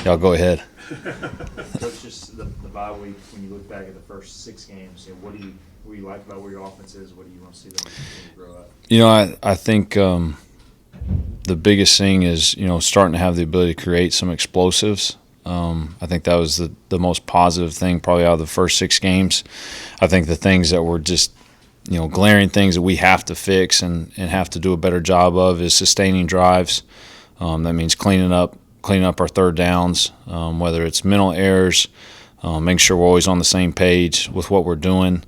Y'all go ahead. Coach, just the bye week, when you look back at the first 6 games, what do you like about where your offense is? What do you want to see them continue to grow up? I think the biggest thing is, starting to have the ability to create some explosives. I think that was the most positive thing probably out of the first 6 games. I think the things that were just, glaring things that we have to fix and have to do a better job of is sustaining drives. That means cleaning up our third downs, whether it's mental errors, making sure we're always on the same page with what we're doing,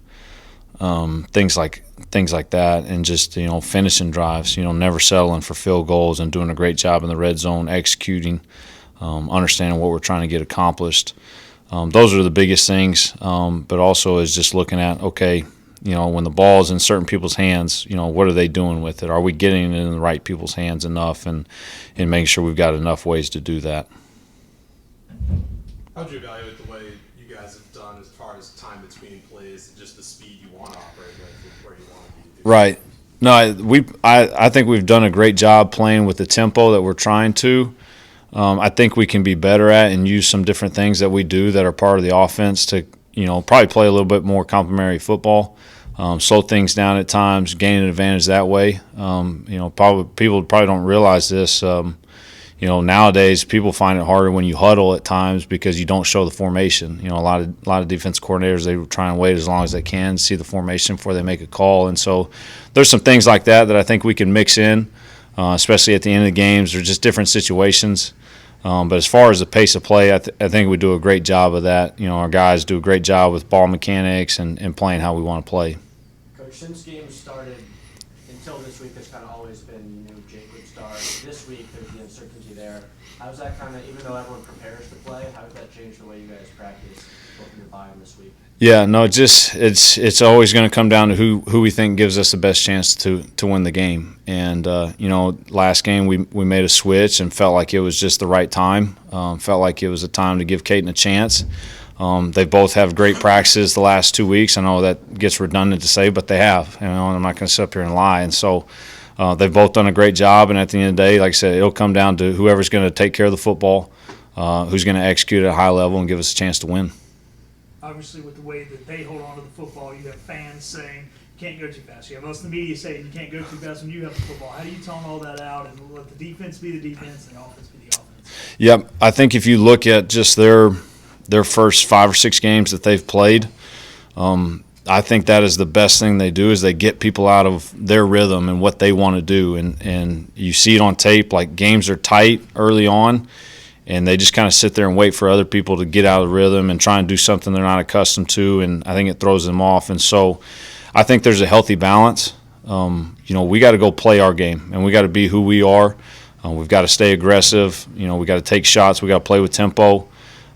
things like that, and just finishing drives. Never settling for field goals and doing a great job in the red zone, executing, understanding what we're trying to get accomplished. Those are the biggest things. But also is just looking at, okay, when the ball's in certain people's hands, what are they doing with it? Are we getting it in the right people's hands enough, and making sure we've got enough ways to do that? How would you evaluate the way you guys have done as far as time between plays and just the speed you want to operate with where you want to be? Right. No, I think we've done a great job playing with the tempo that we're trying to. I think we can be better at and use some different things that we do that are part of the offense to, probably play a little bit more complementary football. Slow things down at times, gain an advantage that way. People probably don't realize this. Nowadays people find it harder when you huddle at times because you don't show the formation. A lot of defense coordinators, they try and wait as long as they can, see the formation before they make a call. And so there's some things like that I think we can mix in, especially at the end of the games. They're just different situations. But as far as the pace of play, I think we do a great job of that. Our guys do a great job with ball mechanics and playing how we want to play. Coach, since games started until this week, there's kind of always been, Jake would start. This week, there's the uncertainty there. How's that kind of, even though everyone prepares to play, how does that change the way you guys practice, both in your bye and this week? Yeah, no, it's always going to come down to who we think gives us the best chance to win the game. And last game we made a switch and felt like it was just the right time. Felt like it was a time to give Caden a chance. They both have great practices the last 2 weeks. I know that gets redundant to say, but they have. And I'm not going to sit up here and lie. And so they've both done a great job. And at the end of the day, like I said, it'll come down to whoever's going to take care of the football, who's going to execute at a high level and give us a chance to win. Obviously, with the way that they hold on to the football, you have fans saying you can't go too fast. You have us in the media saying you can't go too fast when you have the football. How do you tone all that out and let the defense be the defense and the offense be the offense? Yep, I think if you look at just their first 5 or 6 games that they've played, I think that is the best thing they do is they get people out of their rhythm and what they want to do. And you see it on tape, like games are tight early on, and they just kind of sit there and wait for other people to get out of the rhythm and try and do something they're not accustomed to, and I think it throws them off. And so I think there's a healthy balance. We got to go play our game, and we got to be who we are. We've got to stay aggressive. We got to take shots. We got to play with tempo.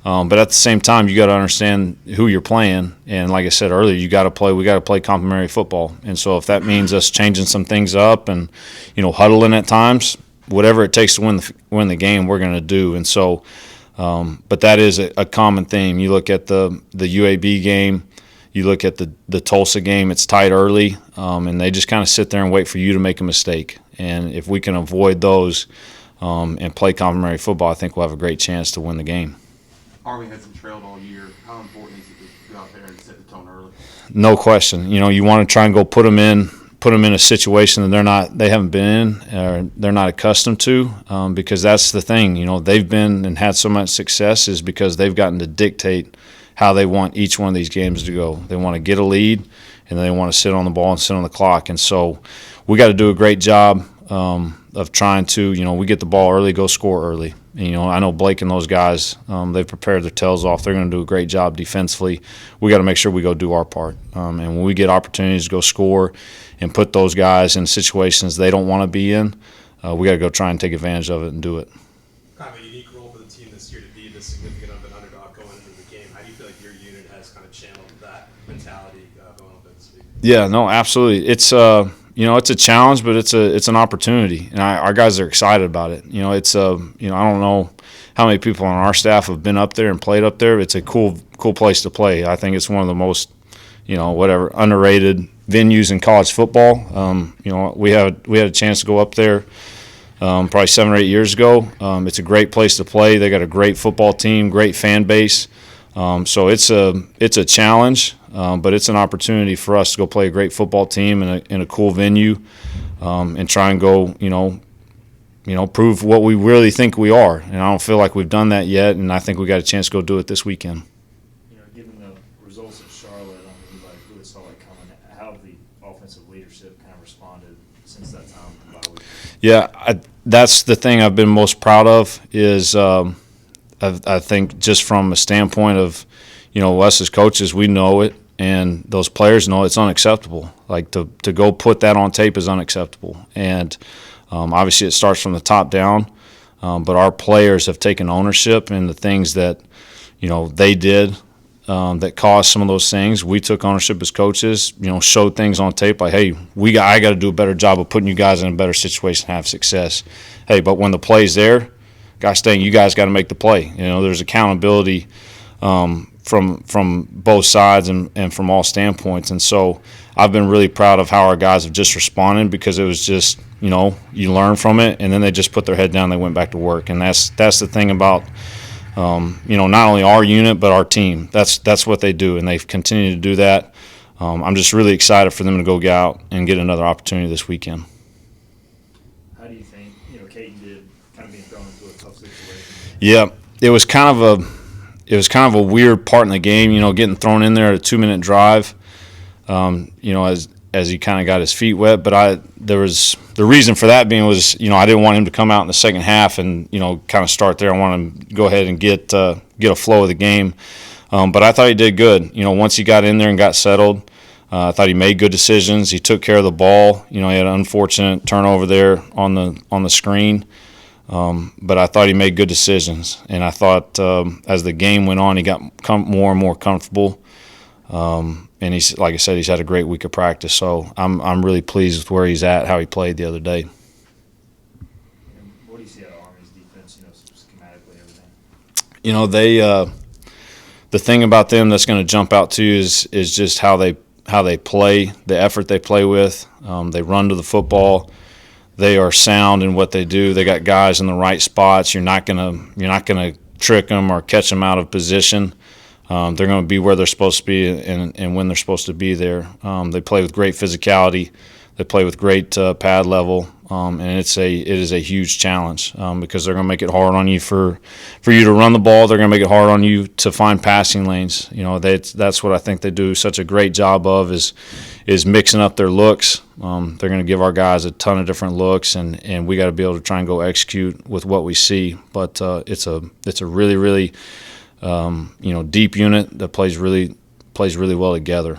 But at the same time, you got to understand who you're playing. And like I said earlier, we got to play complementary football. And so if that means us changing some things up and, huddling at times, whatever it takes to win the game, we're going to do. And so, but that is a common theme. You look at the UAB game, you look at the Tulsa game, it's tight early, and they just kind of sit there and wait for you to make a mistake. And if we can avoid those and play complementary football, I think we'll have a great chance to win the game. Army hasn't trailed all year. How important is it to go out there and set the tone early? No question. You want to try and go put them in a situation that they haven't been in or they're not accustomed to, because that's the thing. They've been and had so much success is because they've gotten to dictate how they want each one of these games to go. They want to get a lead, and then they want to sit on the ball and sit on the clock. And so we got to do a great job of trying to, we get the ball early, go score early. And, I know Blake and those guys, they've prepared their tails off. They're going to do a great job defensively. We got to make sure we go do our part. And when we get opportunities to go score and put those guys in situations they don't want to be in, we got to go try and take advantage of it and do it. Kind of a unique role for the team this year to be this significant of an underdog going into the game. How do you feel like your unit has kind of channeled that mentality going up this week? Yeah, no, absolutely. It's it's a challenge, but it's an opportunity, and our guys are excited about it. It's I don't know how many people on our staff have been up there and played up there. It's a cool place to play. I think it's one of the most underrated venues in college football. We had a chance to go up there probably 7 or 8 years ago. It's a great place to play. They got a great football team, great fan base. So it's a challenge, but it's an opportunity for us to go play a great football team in a cool venue, and try and go, prove what we really think we are. And I don't feel like we've done that yet, and I think we got a chance to go do it this weekend. Given the results at Charlotte, everybody really saw that coming. How have the offensive leadership kind of responded since that time? Yeah, that's the thing I've been most proud of is I think just from a standpoint of, us as coaches, we know it, and those players know it's unacceptable. Like to go put that on tape is unacceptable. And obviously it starts from the top down, but our players have taken ownership in the things that, they did that caused some of those things. We took ownership as coaches, showed things on tape like, hey, I got to do a better job of putting you guys in a better situation to have success. Hey, but when the play's there, gosh dang, you guys got to make the play. There's accountability from both sides and from all standpoints. And so I've been really proud of how our guys have just responded, because it was just, you learn from it, and then they just put their head down, they went back to work. And that's the thing about, not only our unit but our team. That's what they do, and they've continued to do that. I'm just really excited for them to go out and get another opportunity this weekend. How do you think, Caden did kind of being thrown into a tough situation? Yeah, it was kind of a weird part in the game, getting thrown in there at a 2-minute drive, as he kind of got his feet wet. But the reason for that being was, I didn't want him to come out in the second half and, kind of start there. I wanted him to go ahead and get a flow of the game. But I thought he did good. Once he got in there and got settled, I thought he made good decisions. He took care of the ball. He had an unfortunate turnover there on the screen. But I thought he made good decisions, and I thought as the game went on, he got more and more comfortable. And he's, like I said, he's had a great week of practice. So I'm really pleased with where he's at, how he played the other day. And what do you see out of Army's defense? Schematically, everything. The thing about them that's going to jump out to you is just how they play, the effort they play with. They run to the football. They are sound in what they do. They got guys in the right spots. You're not gonna trick them or catch them out of position. They're going to be where they're supposed to be and when they're supposed to be there. They play with great physicality. They play with great pad level, and it is a huge challenge because they're going to make it hard on you for you to run the ball. They're going to make it hard on you to find passing lanes. That's what I think they do such a great job of is mixing up their looks. They're going to give our guys a ton of different looks, and we got to be able to try and go execute with what we see. But it's a really, really deep unit that plays really well together.